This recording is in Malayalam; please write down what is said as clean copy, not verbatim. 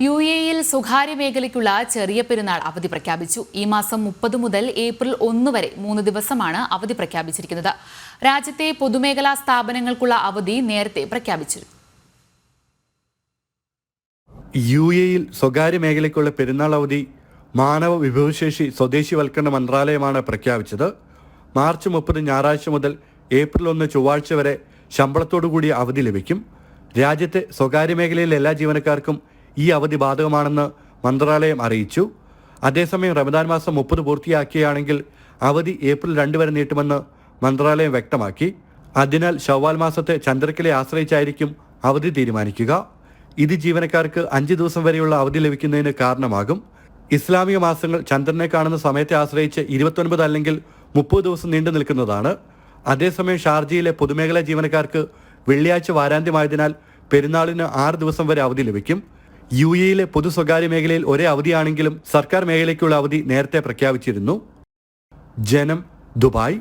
UAE-യിൽ സ്വകാര്യ മേഖലയ്ക്കുള്ള ചെറിയ പെരുന്നാൾ അവധി പ്രഖ്യാപിച്ചു. ഈ മാസം 30 മുതൽ ഏപ്രിൽ 1 വരെ 3 ദിവസമാണ് അവധി പ്രഖ്യാപിച്ചിരിക്കുന്നത്. രാജ്യത്തെ പൊതുമേഖലാ സ്ഥാപനങ്ങൾക്കുള്ള അവധി നേരത്തെ പ്രഖ്യാപിച്ചിരുന്നു. UAE-യിൽ സ്വകാര്യ മേഖലയ്ക്കുള്ള പെരുന്നാൾ അവധി മാനവ വിഭവശേഷി സ്വദേശിവൽക്കരണ മന്ത്രാലയമാണ് പ്രഖ്യാപിച്ചത്. മാർച്ച് 30 ഞായറാഴ്ച മുതൽ ഏപ്രിൽ 1 ചൊവ്വാഴ്ച വരെ ശമ്പളത്തോടുകൂടിയ അവധി ലഭിക്കും. രാജ്യത്തെ സ്വകാര്യ മേഖലയിലെ എല്ലാ ജീവനക്കാർക്കും ഈ അവധി ബാധകമാണെന്ന് മന്ത്രാലയം അറിയിച്ചു. അതേസമയം റമദാൻ മാസം 30 പൂർത്തിയാക്കുകയാണെങ്കിൽ അവധി ഏപ്രിൽ 2 വരെ നീട്ടുമെന്ന് മന്ത്രാലയം വ്യക്തമാക്കി. അതിനാൽ ശവ്വാൽ മാസത്തെ ചന്ദ്രക്കലെ ആശ്രയിച്ചായിരിക്കും അവധി തീരുമാനിക്കുക. ഇത് ജീവനക്കാർക്ക് 5 ദിവസം വരെയുള്ള അവധി ലഭിക്കുന്നതിന് കാരണമാകും. ഇസ്ലാമിക മാസങ്ങൾ ചന്ദ്രനെ കാണുന്ന സമയത്തെ ആശ്രയിച്ച് 29 അല്ലെങ്കിൽ 30 ദിവസം നീണ്ടു നിൽക്കുന്നതാണ്. അതേസമയം ഷാർജയിലെ പൊതുമേഖലാ ജീവനക്കാർക്ക് വെള്ളിയാഴ്ച വാരാന്ത്യമായതിനാൽ പെരുന്നാളിന് 6 ദിവസം വരെ അവധി ലഭിക്കും. UAE-യിലെ പൊതു സ്വകാര്യ മേഖലയിൽ ഒരേ അവധിയാണെങ്കിലും സർക്കാർ മേഖലയ്ക്കുള്ള അവധി നേരത്തെ പ്രഖ്യാപിച്ചിരുന്നു. ജനം, ദുബായ്.